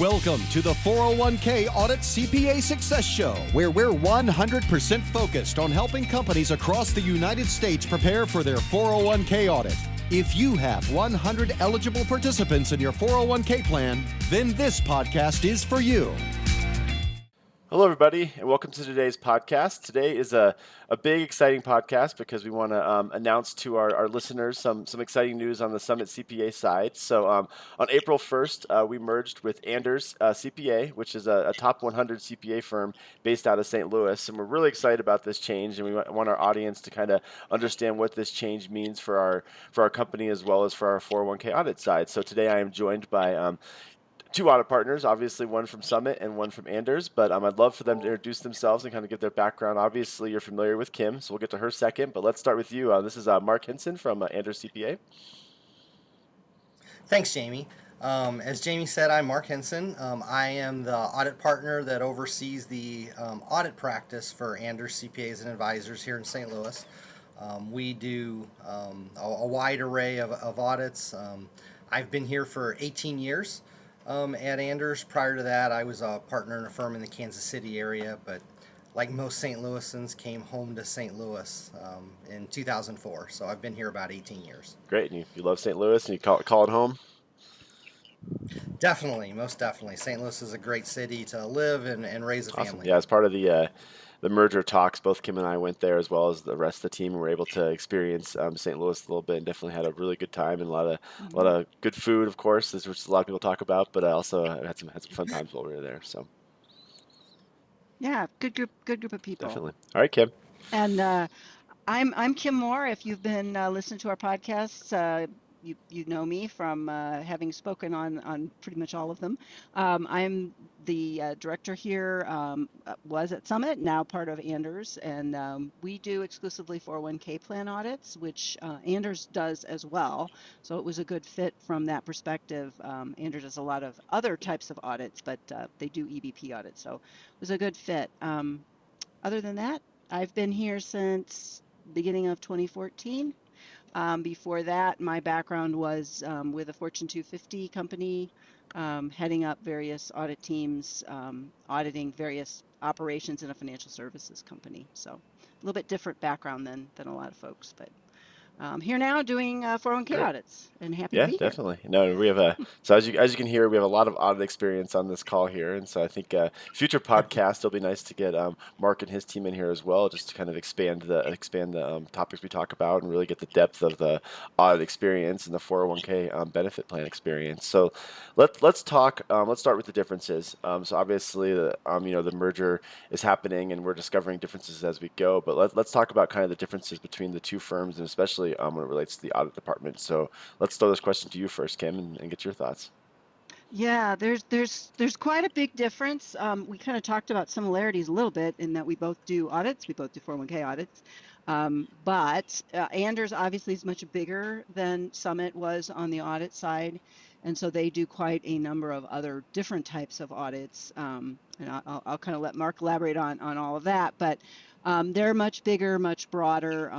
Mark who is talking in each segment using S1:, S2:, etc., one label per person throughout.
S1: Welcome to the 401k Audit CPA Success Show, where we're 100% focused on helping companies across the United States prepare for their 401k audit. If you have 100 eligible participants in your 401k plan, then this podcast is for you.
S2: Hello, everybody, and welcome to today's podcast. Today is a big, exciting podcast because we want to announce to our listeners some exciting news on the Summit CPA side. So on April 1st, we merged with Anders CPA, which is a top 100 CPA firm based out of St. Louis. And we're really excited about this change, and we want our audience to kind of understand what this change means for our company as well as for our 401k audit side. So today I am joined by two audit partners, obviously one from Summit and one from Anders, but I'd love for them to introduce themselves and kind of give their background. Obviously, you're familiar with Kim, so we'll get to her second, but let's start with you. This is Mark Henson from Anders CPA.
S3: Thanks, Jamie. As Jamie said, I'm Mark Henson. I am the audit partner that oversees the audit practice for Anders CPAs and advisors here in St. Louis. We do a wide array of audits. I've been here for 18 years. At Anders. Prior to that, I was a partner in a firm in the Kansas City area, but like most St. Louisans, came home to St. Louis in 2004. So I've been here about 18 years.
S2: Great. And you love St. Louis and you call it home?
S3: Definitely, most definitely. St. Louis is a great city to live and raise a family.
S2: Awesome. Yeah, as part of the merger talks, both Kim and I went there as well as the rest of the team, and were able to experience St. Louis a little bit, and definitely had a really good time and a lot of good food, of course, which a lot of people talk about. But I also had some fun times while we were there. So
S4: yeah, good group of people.
S2: Definitely. All right, Kim.
S4: And I'm Kim Moore. If you've been listening to our podcasts, you know me from having spoken on pretty much all of them. I'm the director here, was at Summit, now part of Anders, and we do exclusively 401k plan audits, which Anders does as well. So it was a good fit from that perspective. Anders does a lot of other types of audits, but they do EBP audits, so it was a good fit. Other than that, I've been here since beginning of 2014. Before that, my background was with a Fortune 250 company, heading up various audit teams, auditing various operations in a financial services company. So a little bit different background than a lot of folks, but here now doing 401k
S2: Great.
S4: audits, and happy to be here.
S2: Definitely. No, we have so as you can hear, we have a lot of audit experience on this call here, and so I think future podcast it'll be nice to get Mark and his team in here as well, just to kind of expand the topics we talk about and really get the depth of the audit experience and the 401k benefit plan experience. So let's talk. Let's start with the differences. So obviously the merger is happening, and we're discovering differences as we go. But let's talk about kind of the differences between the two firms, and especially when it relates to the audit department. So let's throw this question to you first, Kim, and get your thoughts.
S4: Yeah, there's quite a big difference. We kind of talked about similarities a little bit in that we both do audits. We both do 401k audits. But Anders obviously is much bigger than Summit was on the audit side. And so they do quite a number of other different types of audits. And I'll kind of let Mark elaborate on all of that. But they're much bigger, much broader,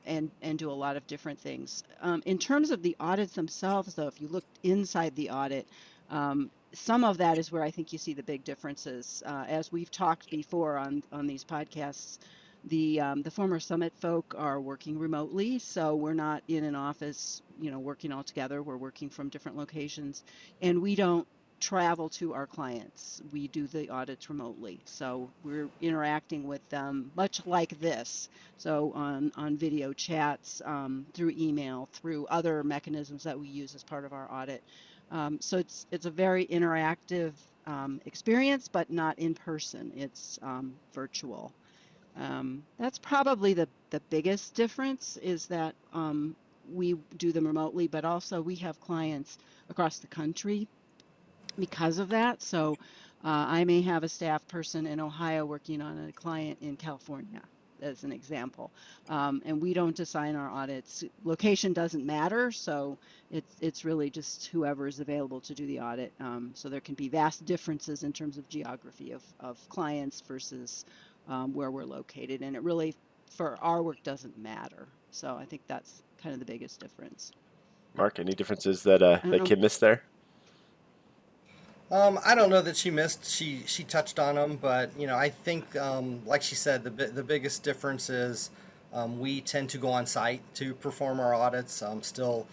S4: and do a lot of different things. In terms of the audits themselves, though, if you look inside the audit, some of that is where I think you see the big differences. As we've talked before on these podcasts, the former Summit folk are working remotely, so we're not in an office, working all together. We're working from different locations, and we don't travel to our clients. We do the audits remotely, so we're interacting with them much like this. So on video chats, through email, through other mechanisms that we use as part of our audit. So it's a very interactive experience, but not in person. It's virtual. That's probably the biggest difference, is that we do them remotely, but also we have clients across the country because of that. So I may have a staff person in Ohio working on a client in California, as an example. And we don't assign our audits. Location doesn't matter, so it's really just whoever is available to do the audit. So there can be vast differences in terms of geography of clients versus where we're located. And it really, for our work, doesn't matter. So I think that's kind of the biggest difference.
S2: Mark, any differences that Kim missed there?
S3: I don't know that she missed. She touched on them, but I think, like she said, the biggest difference is we tend to go on site to perform our audits. Still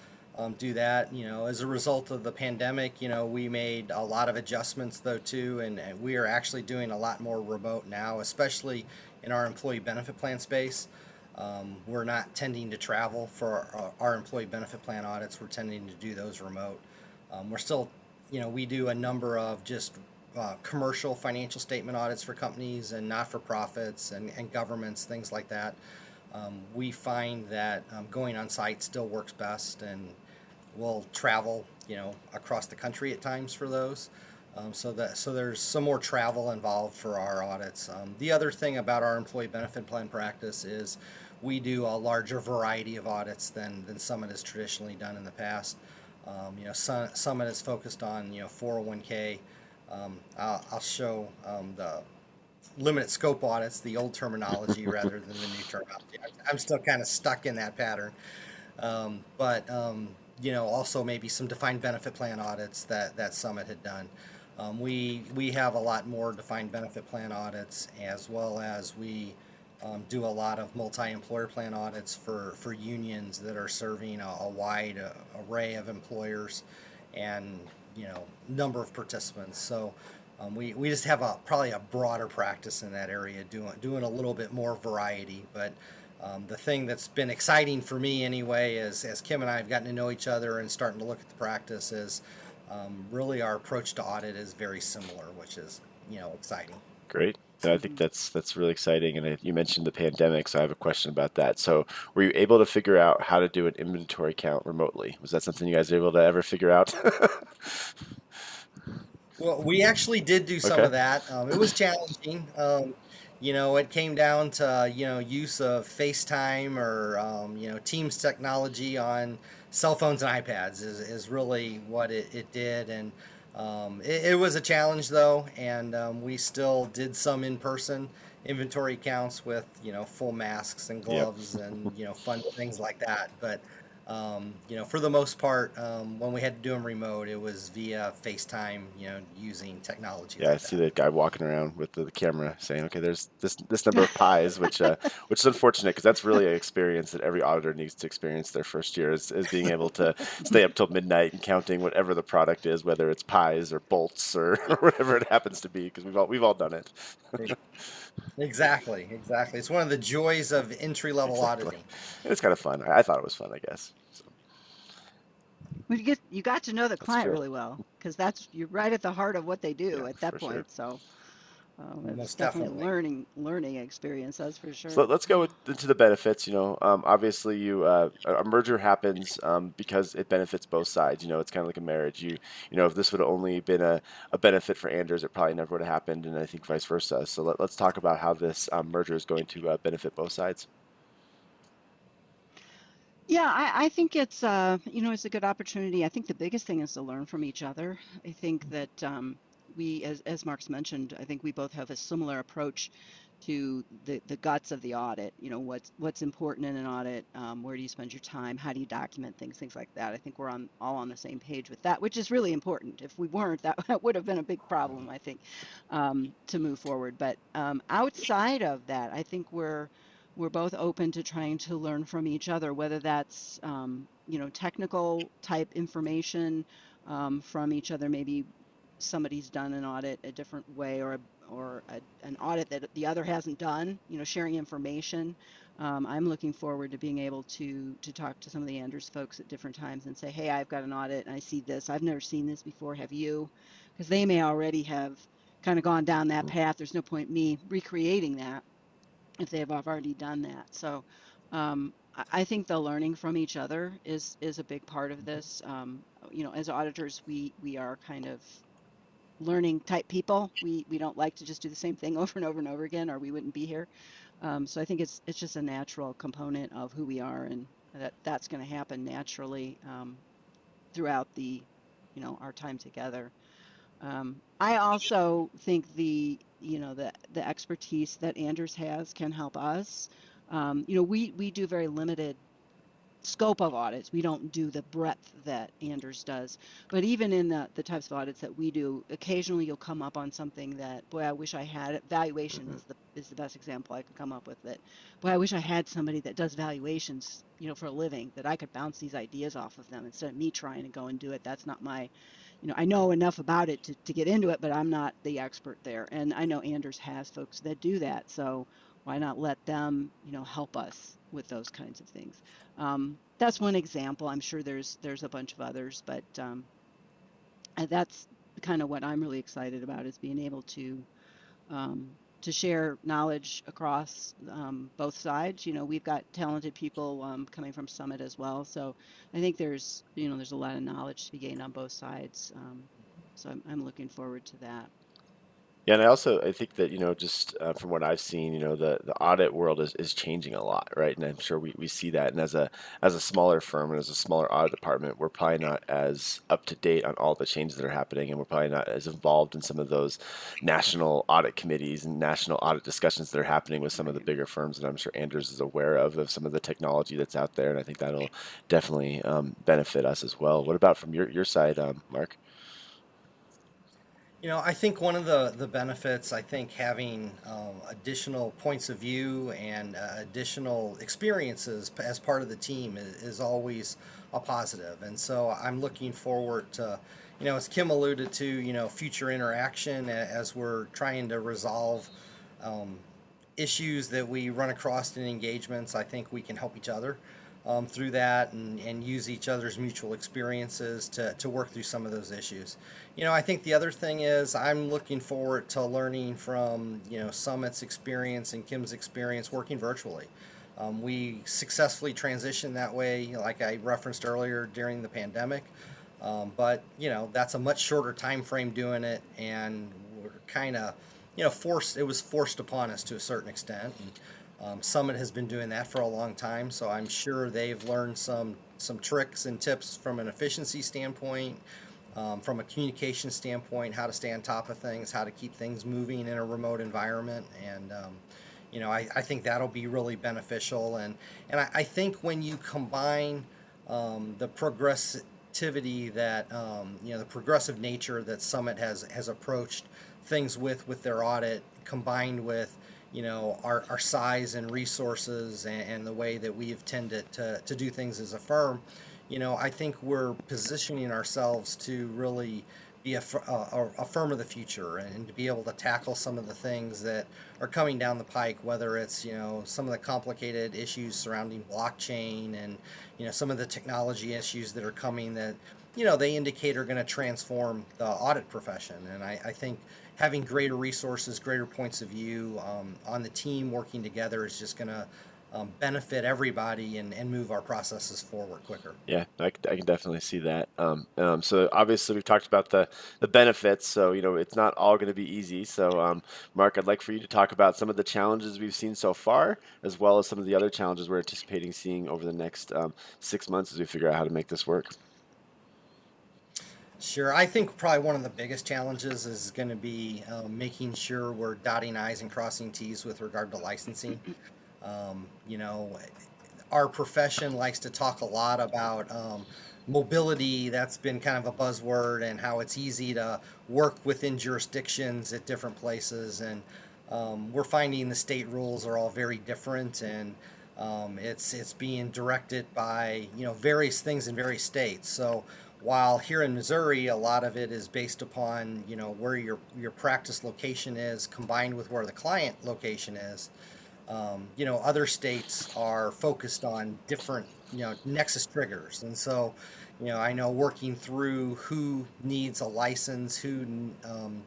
S3: do that. As a result of the pandemic, we made a lot of adjustments though too, and we are actually doing a lot more remote now, especially in our employee benefit plan space. We're not tending to travel for our employee benefit plan audits. We're tending to do those remote. We're still we do a number of just commercial financial statement audits for companies and not-for-profits and governments, things like that. We find that going on site still works best, and we'll travel, across the country at times for those. So there's some more travel involved for our audits. The other thing about our employee benefit plan practice is we do a larger variety of audits than Summit has traditionally done in the past. Summit is focused on 401k. I'll show the limited scope audits, the old terminology rather than the new terminology. I'm still kind of stuck in that pattern. But also maybe some defined benefit plan audits that Summit had done. We have a lot more defined benefit plan audits, as well as we do a lot of multi-employer plan audits for unions that are serving a wide array of employers and number of participants. So we just have probably a broader practice in that area, doing a little bit more variety. But the thing that's been exciting for me anyway is, as Kim and I have gotten to know each other and starting to look at the practice, is really our approach to audit is very similar, which is exciting.
S2: Great. I think that's really exciting. And you mentioned the pandemic, so I have a question about that. So, were you able to figure out how to do an inventory count remotely? Was that something you guys were able to ever figure out?
S3: Well, we actually did do some
S2: Okay.
S3: of that. It was challenging. It came down to, use of FaceTime or, Teams technology on cell phones and iPads is really what it did. And it was a challenge though. And we still did some in-person inventory counts with, full masks and
S2: Yep.
S3: gloves and, fun things like that. But for the most part, when we had to do them remote, it was via FaceTime, using technology
S2: Yeah, I
S3: like
S2: see
S3: that.
S2: the guy walking around with the camera saying, "Okay, there's this number of pies," which is unfortunate because that's really an experience that every auditor needs to experience their first year is being able to stay up till midnight and counting whatever the product is, whether it's pies or bolts or, or whatever it happens to be, because we've all done it.
S3: E- Exactly, exactly. It's one of the joys of entry level
S2: Exactly.
S3: auditing.
S2: And it's kind of fun. I thought it was fun, I guess. So
S4: Well, you got to know the
S2: that's
S4: client
S2: true.
S4: really well because you're right at the heart of what they do
S2: Yeah,
S4: at that
S2: for sure.
S4: point. So it's
S3: Most
S4: definitely a
S3: definitely.
S4: learning experience, that's for
S2: So
S4: sure.
S2: let's go into the benefits. Obviously, a merger happens because it benefits both sides. It's kind of like a marriage. If this would have only been a benefit for Anders, it probably never would have happened, and I think vice versa. So let's talk about how this merger is going to benefit both sides.
S4: Yeah, I think it's it's a good opportunity. I think the biggest thing is to learn from each other. I think that we, as Mark's mentioned, I think we both have a similar approach to the guts of the audit. What's important in an audit, where do you spend your time, how do you document things like that. I think we're all on the same page with that, which is really important. If we weren't, that would have been a big problem, I think, to move forward. But outside of that, I think we're both open to trying to learn from each other, whether that's technical type information from each other. Maybe somebody's done an audit a different way, or an audit that the other hasn't done. Sharing information. I'm looking forward to being able to talk to some of the Anders folks at different times and say, hey, I've got an audit and I see this. I've never seen this before. Have you? Because they may already have kind of gone down that
S2: Mm.
S4: path. There's no point me recreating that if they've already done that. So I think the learning from each other is a big part of this. As auditors, we are kind of learning type people. We don't like to just do the same thing over and over and over again, or we wouldn't be here. So I think it's just a natural component of who we are, and that's going to happen naturally throughout our time together. I also think the expertise that Anders has can help us. We do very limited scope of audits. We don't do the breadth that Anders does. But even in the types of audits that we do, occasionally you'll come up on something that, boy, I wish I had it. Valuation
S2: Hmm.
S4: is the best example I can come up with. That, boy, I wish I had somebody that does valuations, for a living, that I could bounce these ideas off of them instead of me trying to go and do it. That's not my, I know enough about it to get into it, but I'm not the expert there. And I know Anders has folks that do that. So why not let them, help us with those kinds of things? That's one example. I'm sure there's a bunch of others, but and that's kind of what I'm really excited about, is being able to share knowledge across both sides. We've got talented people coming from Summit as well, so I think there's a lot of knowledge to be gained on both sides. So I'm looking forward to that.
S2: Yeah, and I think that, just from what I've seen, the audit world is changing a lot, right? And I'm sure we see that. And as a smaller firm and as a smaller audit department, we're probably not as up to date on all the changes that are happening, and we're probably not as involved in some of those national audit committees and national audit discussions that are happening with some of the
S4: Right.
S2: bigger firms. And I'm sure Anders is aware of some of the technology that's out there, and I think that'll definitely benefit us as well. What about from your side, Mark?
S3: I think one of the benefits, I think having additional points of view and additional experiences as part of the team is always a positive. And so I'm looking forward to, as Kim alluded to, future interaction as we're trying to resolve um, issues that we run across in engagements. I think we can help each other through that, and use each other's mutual experiences to work through some of those issues. I think the other thing is I'm looking forward to learning from, Summit's experience and Kim's experience working virtually. We successfully transitioned that way, like I referenced earlier, during the pandemic. But that's a much shorter time frame doing it, and we're kind of forced. It was forced upon us to a certain extent, and Summit has been doing that for a long time. So I'm sure they've learned some tricks and tips from an efficiency standpoint, from a communication standpoint, how to stay on top of things, how to keep things moving in a remote environment. And I think that'll be really beneficial. And I think when you combine the progressivity that the progressive nature that Summit has approached things with their audit, combined with our size and resources, and the way that we've tended to do things as a firm, I think we're positioning ourselves to really be a firm of the future, and to be able to tackle some of the things that are coming down the pike, whether it's some of the complicated issues surrounding blockchain, and some of the technology issues that are coming that they indicate are going to transform the audit profession. And I think having greater resources, greater points of view on the team working together is just going to benefit everybody, and move our processes forward quicker.
S2: Yeah, I can definitely see that. So obviously we've talked about the benefits. So it's not all going to be easy. So Mark, I'd like for you to talk about some of the challenges we've seen so far, as well as some of the other challenges we're anticipating seeing over the next 6 months as we figure out how to make this work.
S3: Sure. I think probably one of the biggest challenges is going to be making sure we're dotting I's and crossing T's with regard to licensing. Um, you know, our profession likes to talk a lot about mobility. That's been kind of a buzzword, and how it's easy to work within jurisdictions at different places. And we're finding the state rules are all very different, and it's being directed by various things in various states. So while here in Missouri, a lot of it is based upon where your practice location is, combined with where the client location is. Other states are focused on different, nexus triggers. And so, I know working through who needs a license, who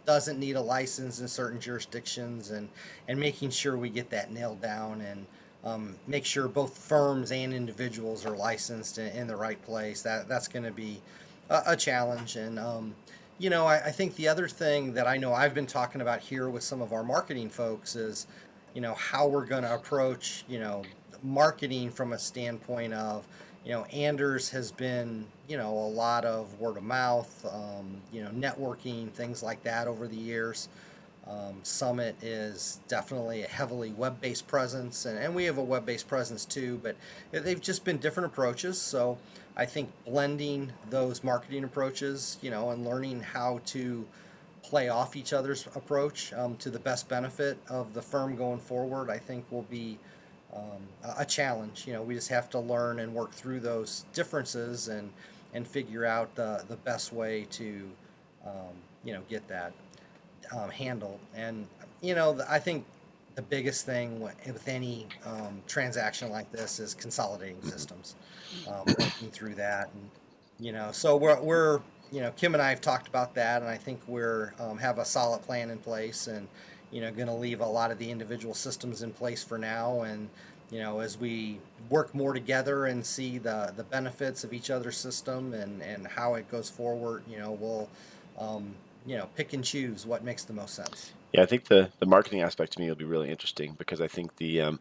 S3: doesn't need a license in certain jurisdictions, and making sure we get that nailed down, and make sure both firms and individuals are licensed in the right place. That's going to be a challenge. And, I think the other thing that I know I've been talking about here with some of our marketing folks is, how we're going to approach, marketing from a standpoint of, Anders has been, a lot of word of mouth, networking, things like that over the years. Summit is definitely a heavily web-based presence, and we have a web-based presence too, but they've just been different approaches. So I think blending those marketing approaches, and learning how to play off each other's approach to the best benefit of the firm going forward, I think will be a challenge. We just have to learn and work through those differences and figure out the best way to get that handled. And I think the biggest thing with any transaction like this is consolidating systems, working through that, and so we're Kim and I have talked about that, and I think we're have a solid plan in place, and going to leave a lot of the individual systems in place for now, and as we work more together and see the benefits of each other's system and how it goes forward, we'll pick and choose what makes the most sense.
S2: Yeah, I think the marketing aspect to me will be really interesting because I think the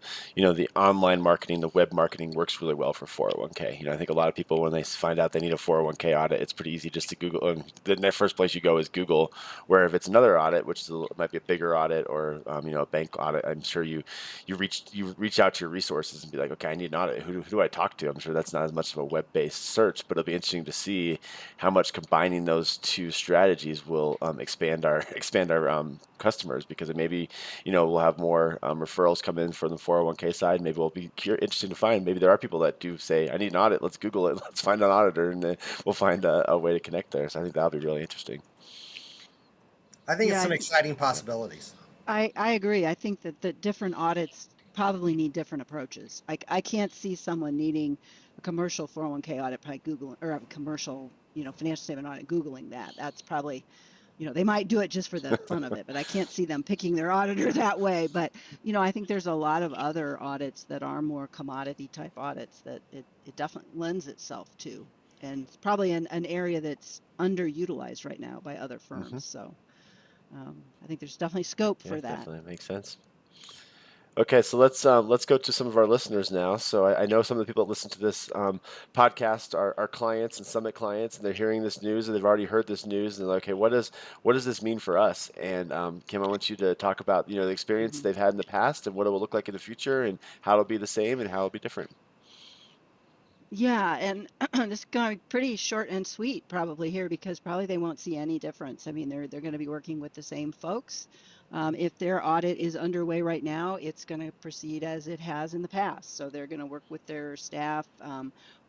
S2: online marketing, the web marketing works really well for 401k. I think a lot of people when they find out they need a 401k audit, it's pretty easy just to Google. And the first place you go is Google. Where if it's another audit, which is might be a bigger audit or a bank audit, I'm sure you reach out to your resources and be like, okay, I need an audit. Who do I talk to? I'm sure that's not as much of a web-based search, but it'll be interesting to see how much combining those two strategies will expand our customers, because it maybe we'll have more referrals come in from the 401k side. Maybe we'll be interesting to find maybe there are people that do say I need an audit, let's Google it, let's find an auditor, and then we'll find a way to connect there. So I think that'll be really interesting.
S3: I think it's
S4: Yeah,
S3: some exciting possibilities.
S4: I agree. I think that the different audits probably need different approaches. I can't see someone needing a commercial 401k audit by Google, or a commercial, financial statement audit, Googling that. That's probably, they might do it just for the fun of it, but I can't see them picking their auditor that way. But, I think there's a lot of other audits that are more commodity type audits that it definitely lends itself to. And it's probably an area that's underutilized right now by other firms.
S2: Mm-hmm.
S4: So I think there's definitely scope
S2: Yeah,
S4: for that.
S2: definitely makes sense. Okay, so let's go to some of our listeners now. So I know some of the people that listen to this podcast are clients and Summit clients, and they're hearing this news, and they've already heard this news, and they're like, okay, what does this mean for us? And Kim, I want you to talk about the experience
S4: Mhm.
S2: they've had in the past, and what it will look like in the future, and how it'll be the same, and how it'll be different.
S4: Yeah, and this is going to be pretty short and sweet probably here because probably they won't see any difference. I mean, they're going to be working with the same folks. If their audit is underway right now, it's going to proceed as it has in the past. So they're going to work with their staff.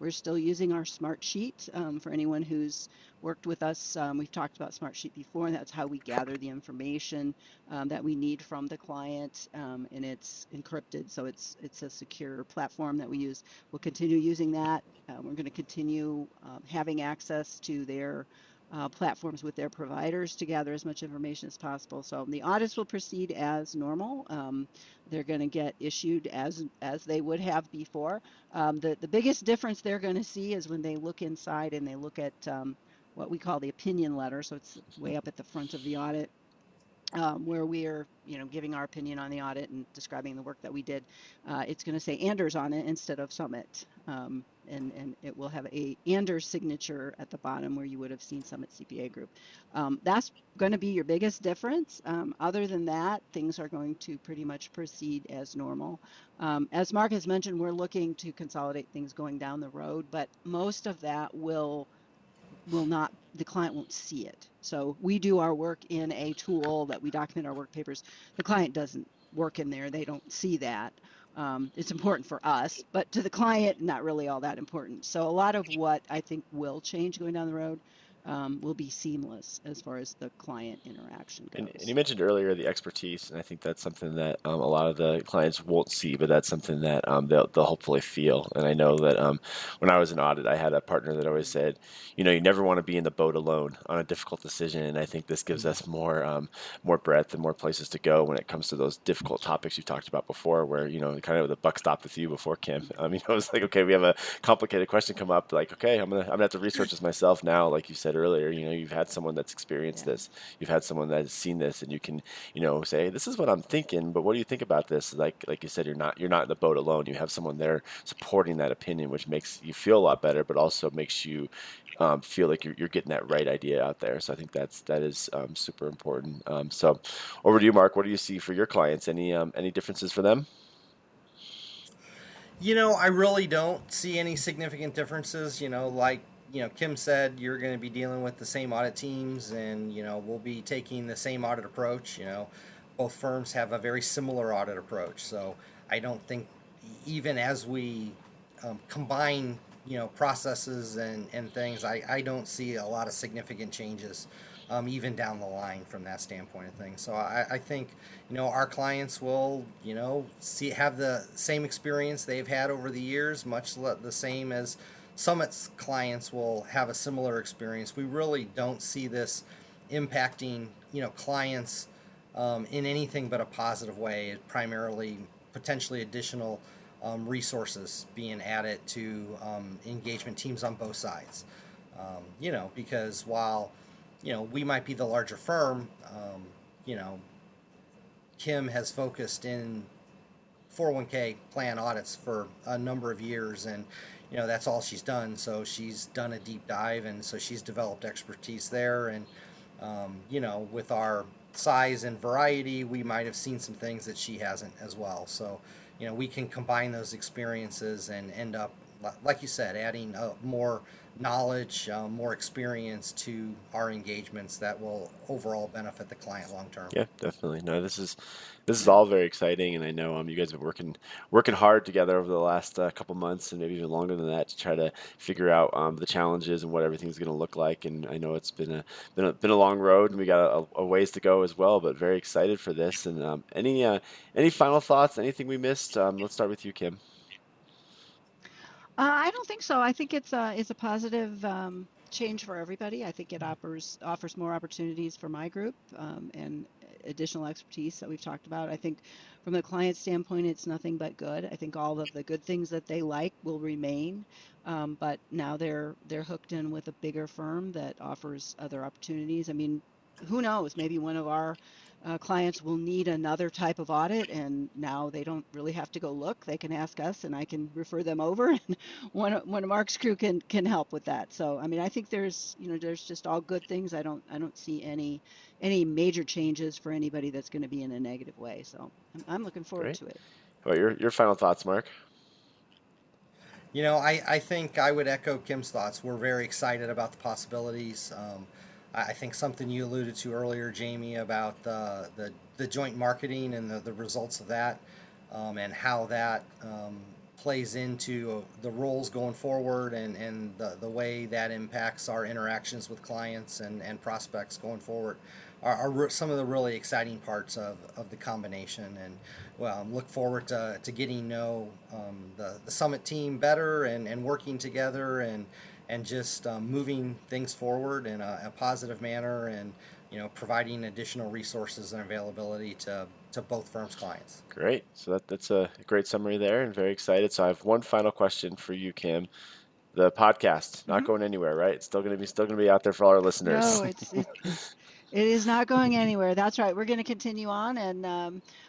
S4: We're still using our Smart Sheet for anyone who's worked with us. We've talked about Smart Sheet before, and that's how we gather the information that we need from the client, and it's encrypted, so it's a secure platform that we use. We'll continue using that. We're going to continue having access to their platforms with their providers to gather as much information as possible. So the audits will proceed as normal. They're going to get issued as they would have before. The biggest difference they're going to see is when they look inside and they look at what we call the opinion letter. So it's way up at the front of the audit. Where we are, giving our opinion on the audit and describing the work that we did. It's going to say Anders on it instead of Summit, and it will have a Anders signature at the bottom where you would have seen Summit CPA Group. That's going to be your biggest difference. Other than that, things are going to pretty much proceed as normal. As Mark has mentioned, we're looking to consolidate things going down the road, but most of that will not, the client won't see it. So we do our work in a tool that we document our work papers. The client doesn't work in there. They don't see that. It's important for us, but to the client, not really all that important. So a lot of what I think will change going down the road will be seamless as far as the client interaction
S2: And
S4: goes.
S2: you mentioned earlier the expertise, and I think that's something that a lot of the clients won't see, but that's something that they'll hopefully feel. And I know that when I was in audit, I had a partner that always said, you never want to be in the boat alone on a difficult decision. And I think this gives us more breadth and more places to go when it comes to those difficult topics you talked about before, where kind of the buck stopped with you before, Kim. It was like, okay, we have a complicated question come up, like, okay, I'm gonna have to research this myself now. Like you said, said earlier, you've had someone that's experienced
S4: Yeah.
S2: this, you've had someone that has seen this, and you can, say, this is what I'm thinking, but what do you think about this? Like you said, you're not in the boat alone. You have someone there supporting that opinion, which makes you feel a lot better, but also makes you feel like you're getting that right idea out there. So I think that is super important. So over to you, Mark. What do you see for your clients? Any differences for them?
S3: I really don't see any significant differences. Like Kim said, you're going to be dealing with the same audit teams, and we'll be taking the same audit approach. Both firms have a very similar audit approach, so I don't think even as we combine processes and things, I don't see a lot of significant changes even down the line from that standpoint of things. So I think our clients will have the same experience they've had over the years, much the same as Summit's clients will have a similar experience. We really don't see this impacting clients in anything but a positive way. It primarily potentially additional resources being added to engagement teams on both sides. Because while we might be the larger firm, you know, Kim has focused in 401k plan audits for a number of years, and that's all she's done. So she's done a deep dive, and so she's developed expertise there. And with our size and variety, we might have seen some things that she hasn't as well. So we can combine those experiences and end up, like you said, adding more knowledge, more experience to our engagements that will overall benefit the client long term.
S2: Yeah, definitely. No, this is all very exciting, and I know you guys have been working hard together over the last couple months, and maybe even longer than that, to try to figure out the challenges and what everything's going to look like. And I know it's been a long road, and we got a ways to go as well. But very excited for this. And any final thoughts? Anything we missed? Let's start with you, Kim.
S4: I don't think so. I think it's a positive change for everybody. I think it offers more opportunities for my group and additional expertise that we've talked about. I think from the client standpoint, it's nothing but good. I think all of the good things that they like will remain, but now they're hooked in with a bigger firm that offers other opportunities. I mean, who knows? Maybe one of our clients will need another type of audit, and now they don't really have to go look. They can ask us, and I can refer them over, and one of Mark's crew can help with that. So, I mean, I think there's just all good things. I don't see any major changes for anybody that's going to be in a negative way. So, I'm looking forward
S2: Great.
S4: to it.
S2: How about your final thoughts, Mark?
S3: I think I would echo Kim's thoughts. We're very excited about the possibilities. I think something you alluded to earlier, Jamie, about the joint marketing and the results of that, and how that plays into the roles going forward, and the way that impacts our interactions with clients and prospects going forward are some of the really exciting parts of the combination. And well, look forward to getting to know the Summit team better, and working together, and just moving things forward in a positive manner, and providing additional resources and availability to both firms' clients.
S2: Great. So that's a great summary there, and very excited. So I have one final question for you, Kim. The podcast not
S4: Mhm.
S2: going anywhere, right? It's still gonna be out there for all our listeners.
S4: No, it is not going anywhere. That's right. We're going to continue on, and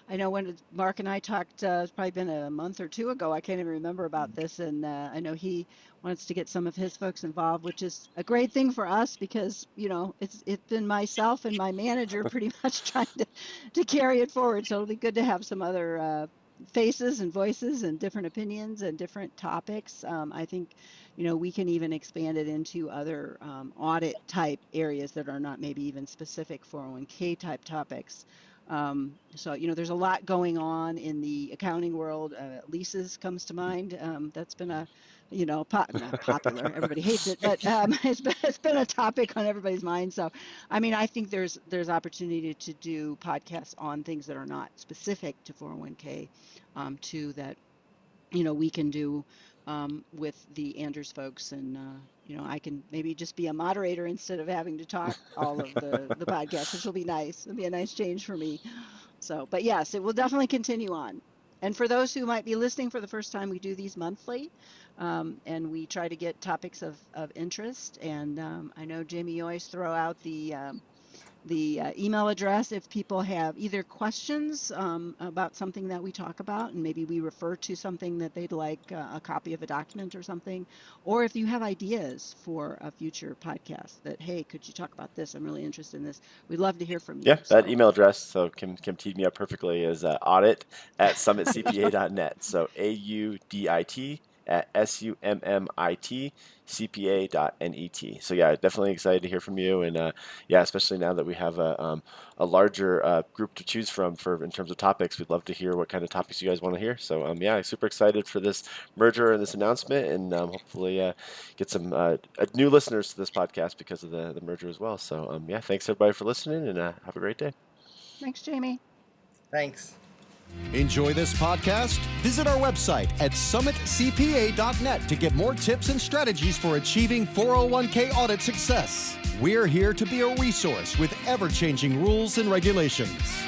S4: I know when Mark and I talked, it's probably been a month or two ago. I can't even remember about this, and I know he wants to get some of his folks involved, which is a great thing for us because it's been myself and my manager pretty much trying to carry it forward. So it'll be good to have some other faces and voices and different opinions and different topics. I think we can even expand it into other audit type areas that are not maybe even specific 401k type topics. So, there's a lot going on in the accounting world. Leases comes to mind. That's been not popular. Everybody hates it, but it's been a topic on everybody's mind. So, I mean, I think there's opportunity to do podcasts on things that are not specific to 401k, too, that we can do with the Anders folks, and I can maybe just be a moderator instead of having to talk all of the podcast, which will be nice. It'll be a nice change for me. So, but yes, it will definitely continue on. And for those who might be listening for the first time, we do these monthly. and we try to get topics of interest. And I know, Jamie, you always throw out the email address if people have either questions about something that we talk about, and maybe we refer to something that they'd like a copy of a document or something, or if you have ideas for a future podcast that, hey, could you talk about this? I'm really interested in this. We'd love to hear from you.
S2: Yeah, that email address, so Kim teed me up perfectly, is audit@summitcpa.net. So AUDIT at SUMMIT CPA.net. So yeah, definitely excited to hear from you, and yeah, especially now that we have a larger group to choose from for in terms of topics. We'd love to hear what kind of topics you guys want to hear. So yeah, super excited for this merger and this announcement, and hopefully get some new listeners to this podcast because of the merger as well. So yeah, thanks everybody for listening, and have a great day.
S4: Thanks, Jamie.
S3: Thanks.
S1: Enjoy this podcast? Visit our website at summitcpa.net to get more tips and strategies for achieving 401k audit success. We're here to be a resource with ever-changing rules and regulations.